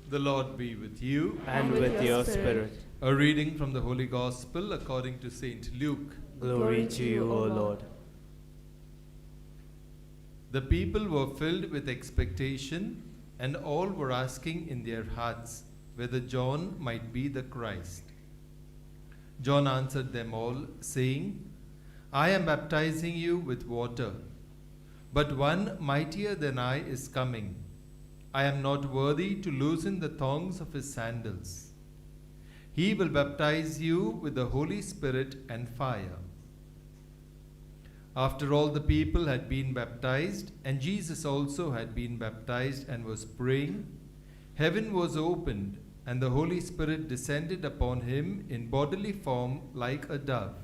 The Lord be with you. And with your spirit. A reading from the Holy Gospel according to Saint Luke. Glory to you, O Lord. The people were filled with expectation, and all were asking in their hearts whether John might be the Christ. John answered them all, saying, I am baptizing you with water, but one mightier than I is coming. I am not worthy to loosen the thongs of his sandals. He will baptize you with the Holy Spirit and fire. After all the people had been baptized, and Jesus also had been baptized and was praying, heaven was opened, and the Holy Spirit descended upon him in bodily form like a dove.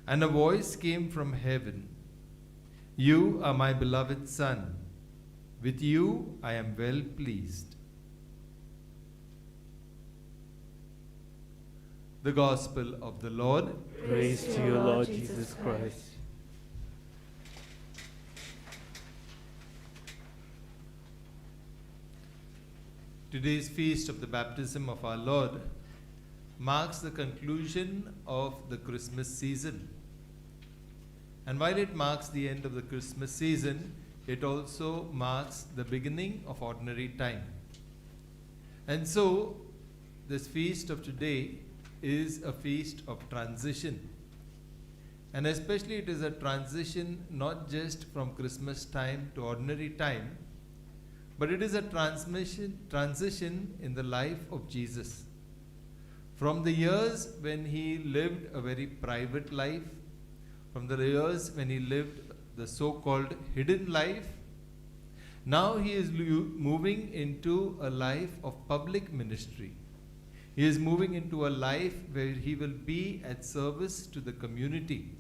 And a voice came from heaven, You are my beloved Son. With you I am well pleased. The Gospel of the Lord. Praise to you, Lord Jesus Christ. Today's feast of the baptism of our Lord marks the conclusion of the Christmas season. And while it marks the end of the Christmas season, it also marks the beginning of ordinary time. And so, this feast of today is a feast of transition. And especially it is a transition not just from Christmas time to ordinary time, but it is a transition in the life of Jesus. From the years when he lived a very private life, from the years when he lived the so-called hidden life, now he is moving into a life of public ministry. He is moving into a life where he will be at service to the community.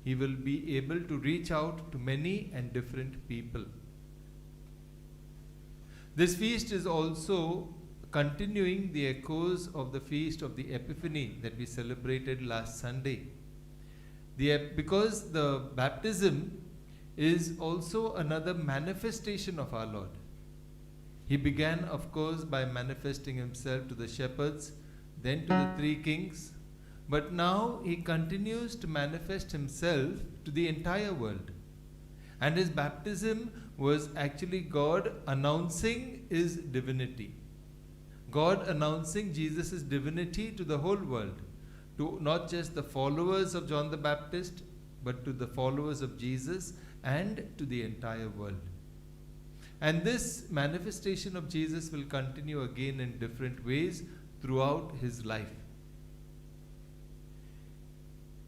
He will be able to reach out to many and different people. This feast is also continuing the echoes of the feast of the Epiphany that we celebrated last Sunday. Because the baptism is also another manifestation of our Lord. He began, of course, by manifesting himself to the shepherds, then to the three kings, but now he continues to manifest himself to the entire world. And his baptism was actually God announcing his divinity. God announcing Jesus' divinity to the whole world, to not just the followers of John the Baptist, but to the followers of Jesus and to the entire world. And this manifestation of Jesus will continue again in different ways throughout his life.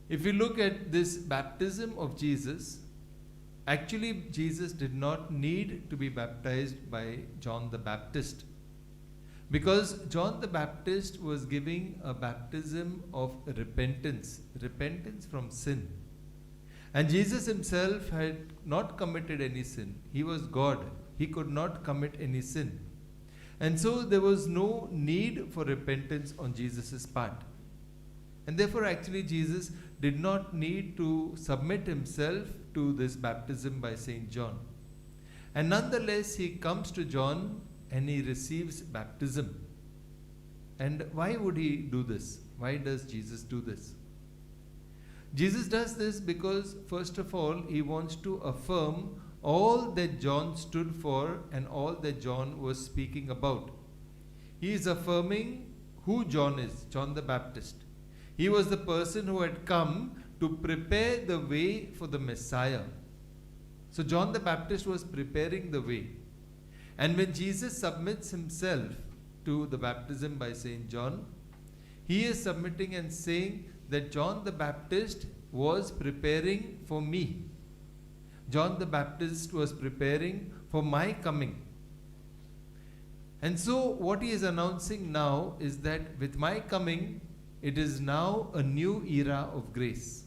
If you look at this baptism of Jesus, actually Jesus did not need to be baptized by John the Baptist, because John the Baptist was giving a baptism of repentance from sin. And Jesus himself had not committed any sin. He was God. He could not commit any sin. And so there was no need for repentance on Jesus' part. And therefore actually Jesus did not need to submit himself to this baptism by Saint John. And nonetheless he comes to John and he receives baptism. And why would he do this? Why does Jesus do this? Jesus does this because, first of all, he wants to affirm all that John stood for and all that John was speaking about. He is affirming who John is, John the Baptist. He was the person who had come to prepare the way for the Messiah. So John the Baptist was preparing the way. And when Jesus submits himself to the baptism by Saint John, he is submitting and saying that John the Baptist was preparing for me. John the Baptist was preparing for my coming. And so what he is announcing now is that with my coming, it is now a new era of grace.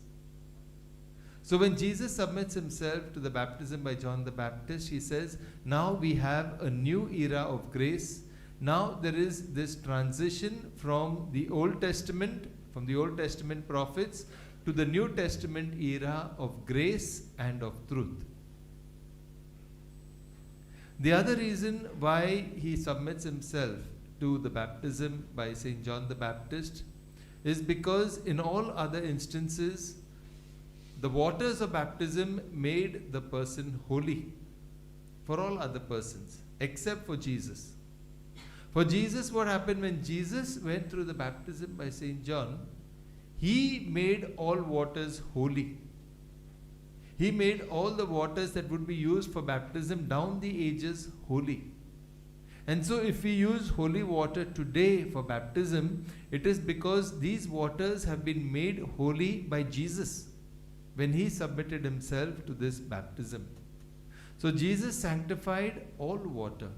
So when Jesus submits himself to the baptism by John the Baptist, he says, now we have a new era of grace. Now there is this transition from the Old Testament prophets to the New Testament era of grace and of truth. The other reason why he submits himself to the baptism by St. John the Baptist is because in all other instances, the waters of baptism made the person holy for all other persons, except for Jesus. For Jesus, what happened when Jesus went through the baptism by St. John? He made all waters holy. He made all the waters that would be used for baptism down the ages holy. And so if we use holy water today for baptism, it is because these waters have been made holy by Jesus when he submitted himself to this baptism. So Jesus sanctified all water.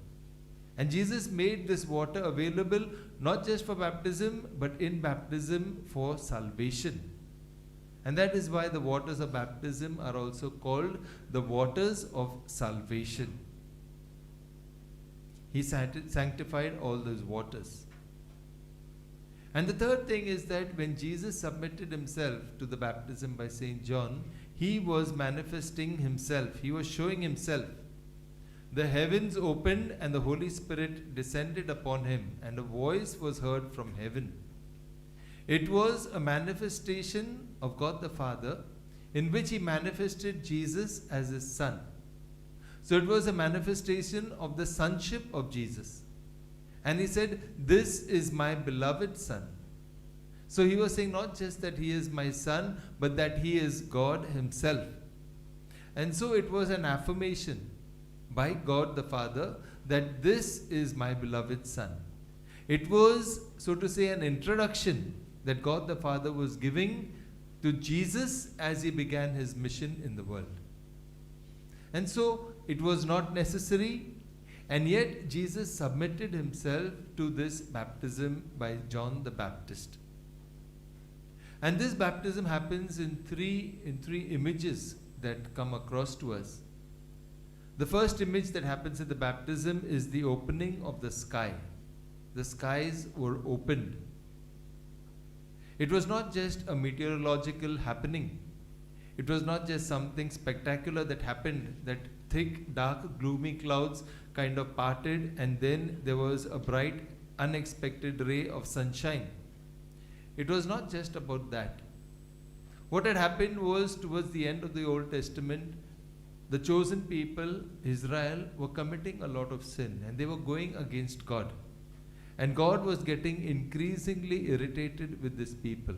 And Jesus made this water available not just for baptism, but in baptism for salvation. And that is why the waters of baptism are also called the waters of salvation. He sanctified all those waters. And the third thing is that when Jesus submitted himself to the baptism by St. John, he was manifesting himself. He was showing himself. The heavens opened and the Holy Spirit descended upon him, and a voice was heard from heaven. It was a manifestation of God the Father in which he manifested Jesus as his son. So it was a manifestation of the sonship of Jesus. And he said, "This is my beloved son." So he was saying not just that he is my son, but that he is God himself. And so it was an affirmation by God the Father that this is my beloved son. It was, so to say, an introduction that God the Father was giving to Jesus as he began his mission in the world. And so it was not necessary, and yet Jesus submitted himself to this baptism by John the Baptist. And this baptism happens in three images that come across to us. The first image that happens at the baptism is the opening of the sky. The skies were opened. It was not just a meteorological happening. It was not just something spectacular that happened, that thick, dark, gloomy clouds kind of parted and then there was a bright, unexpected ray of sunshine. It was not just about that. What had happened was, towards the end of the Old Testament, the chosen people, Israel, were committing a lot of sin and they were going against God. And God was getting increasingly irritated with this people.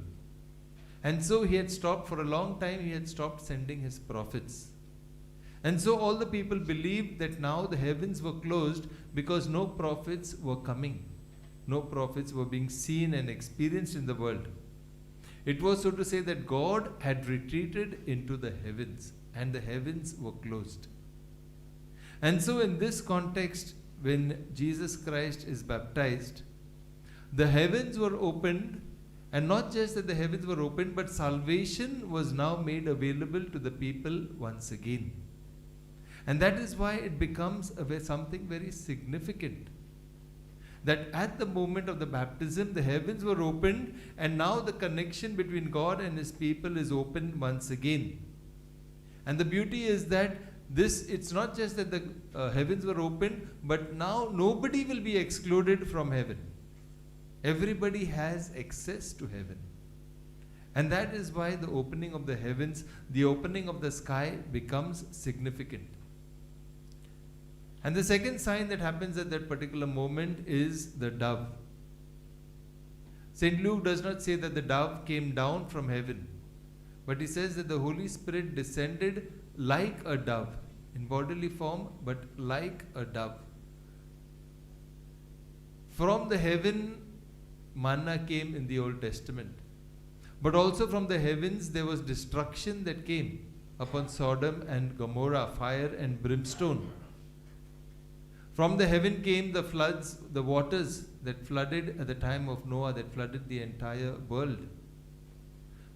And so he had stopped, for a long time, he had stopped sending his prophets. And so all the people believed that now the heavens were closed because no prophets were coming. No prophets were being seen and experienced in the world. It was, so to say, that God had retreated into the heavens and the heavens were closed. And so in this context, when Jesus Christ is baptized, the heavens were opened, and not just that the heavens were opened, but salvation was now made available to the people once again. And that is why it becomes something very significant. That at the moment of the baptism, the heavens were opened, and now the connection between God and his people is opened once again. And the beauty is that it's not just that the heavens were opened, but now nobody will be excluded from heaven. Everybody has access to heaven. And that is why the opening of the heavens, the opening of the sky becomes significant. And the second sign that happens at that particular moment is the dove. St. Luke does not say that the dove came down from heaven, but he says that the Holy Spirit descended like a dove, in bodily form, but like a dove. From the heaven, manna came in the Old Testament. But also from the heavens there was destruction that came upon Sodom and Gomorrah, fire and brimstone. From the heaven came the floods, the waters that flooded at the time of Noah, that flooded the entire world.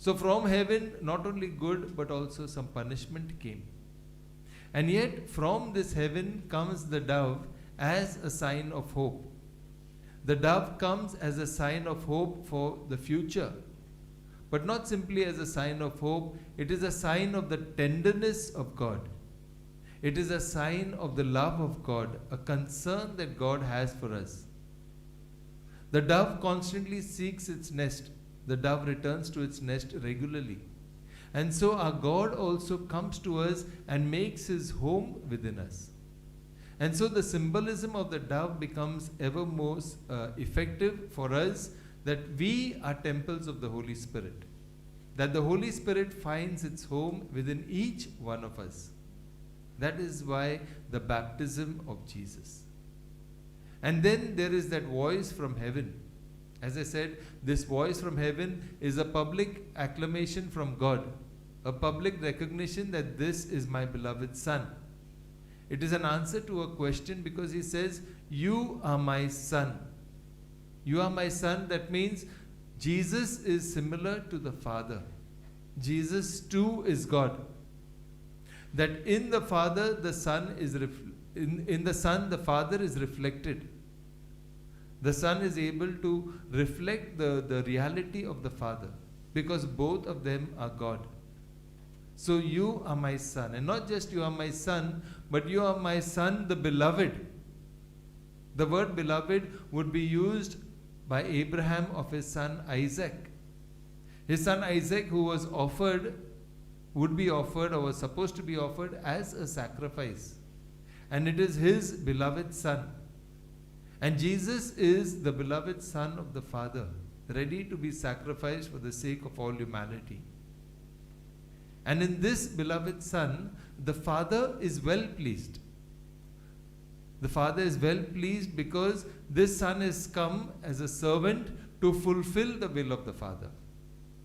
So from heaven, not only good, but also some punishment came. And yet from this heaven comes the dove as a sign of hope. The dove comes as a sign of hope for the future. But not simply as a sign of hope, it is a sign of the tenderness of God. It is a sign of the love of God, a concern that God has for us. The dove constantly seeks its nest. The dove returns to its nest regularly. And so our God also comes to us and makes his home within us. And so the symbolism of the dove becomes ever more effective for us, that we are temples of the Holy Spirit. That the Holy Spirit finds its home within each one of us. That is why the baptism of Jesus. And then there is that voice from heaven. As I said, this voice from heaven is a public acclamation from God, a public recognition that this is my beloved Son. It is an answer to a question, because he says, you are my Son. You are my Son. That means Jesus is similar to the Father. Jesus too is God. That in the Father, the Son is in the Son, the Father is reflected. The Son is able to reflect the reality of the Father, because both of them are God. So you are my Son, and not just you are my Son, but you are my Son, the beloved. The word beloved would be used by Abraham of his son Isaac. His son Isaac, who was would be offered, or was supposed to be offered as a sacrifice. And it is his beloved son. And Jesus is the beloved Son of the Father, ready to be sacrificed for the sake of all humanity. And in this beloved Son, the Father is well pleased. The Father is well pleased because this Son has come as a servant to fulfill the will of the Father.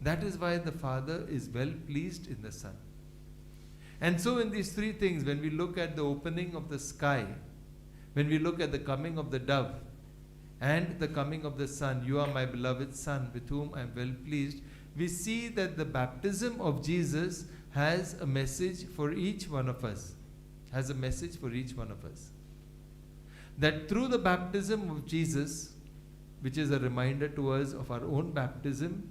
That is why the Father is well pleased in the Son. And so in these three things, when we look at the opening of the sky, when we look at the coming of the dove, and the coming of the Son, you are my beloved Son, with whom I am well pleased, we see that the baptism of Jesus has a message for each one of us. Has a message for each one of us. That through the baptism of Jesus, which is a reminder to us of our own baptism,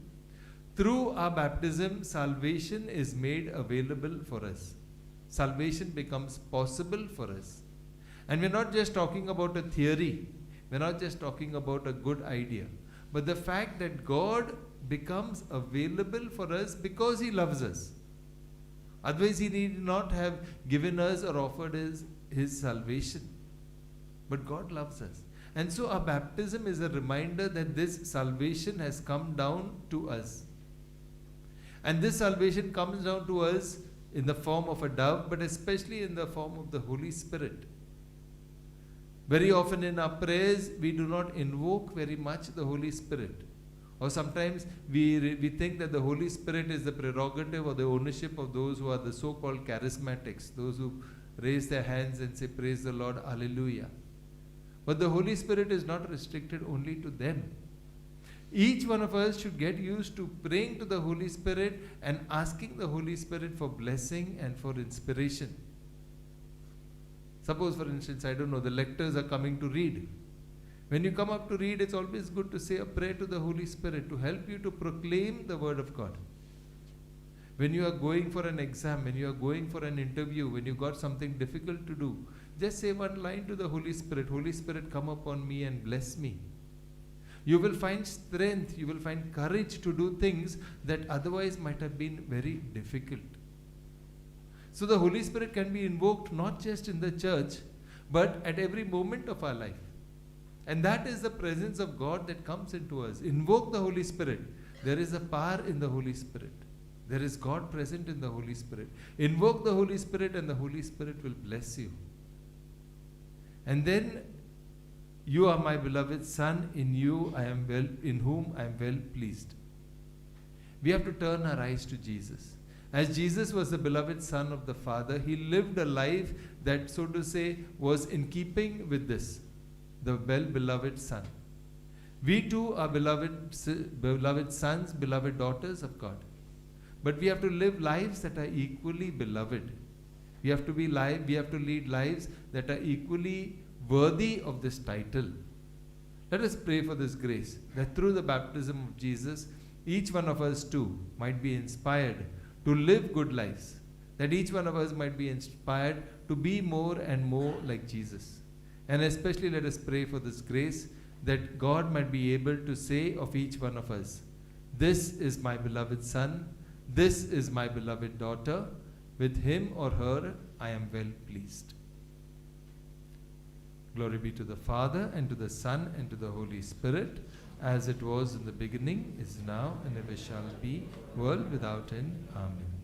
through our baptism, salvation is made available for us. Salvation becomes possible for us. And we're not just talking about a theory. We're not just talking about a good idea. But the fact that God becomes available for us because he loves us. Otherwise, he need not have given us or offered his salvation. But God loves us. And so our baptism is a reminder that this salvation has come down to us. And this salvation comes down to us in the form of a dove, but especially in the form of the Holy Spirit. Very often in our prayers, we do not invoke very much the Holy Spirit. Or sometimes we think that the Holy Spirit is the prerogative or the ownership of those who are the so-called charismatics, those who raise their hands and say, praise the Lord, hallelujah. But the Holy Spirit is not restricted only to them. Each one of us should get used to praying to the Holy Spirit and asking the Holy Spirit for blessing and for inspiration. Suppose, for instance, I don't know, the lectors are coming to read. When you come up to read, it's always good to say a prayer to the Holy Spirit to help you to proclaim the Word of God. When you are going for an exam, when you are going for an interview, when you got something difficult to do, just say one line to the Holy Spirit, Holy Spirit, come upon me and bless me. You will find strength, you will find courage to do things that otherwise might have been very difficult. So the Holy Spirit can be invoked not just in the church, but at every moment of our life. And that is the presence of God that comes into us. Invoke the Holy Spirit. There is a power in the Holy Spirit. There is God present in the Holy Spirit. Invoke the Holy Spirit and the Holy Spirit will bless you. And then, you are my beloved Son, in whom I am well pleased. We have to turn our eyes to Jesus. As Jesus was the beloved Son of the Father, he lived a life that, so to say, was in keeping with this, the well-beloved Son. We too are beloved sons, beloved daughters of God. But we have to live lives that are equally beloved. We have to lead lives that are equally worthy of this title. Let us pray for this grace, that through the baptism of Jesus, each one of us too might be inspired to live good lives, that each one of us might be inspired to be more and more like Jesus. And especially let us pray for this grace that God might be able to say of each one of us, this is my beloved son, this is my beloved daughter, with him or her I am well pleased. Glory be to the Father, and to the Son, and to the Holy Spirit, as it was in the beginning, is now, and ever shall be, world without end. Amen.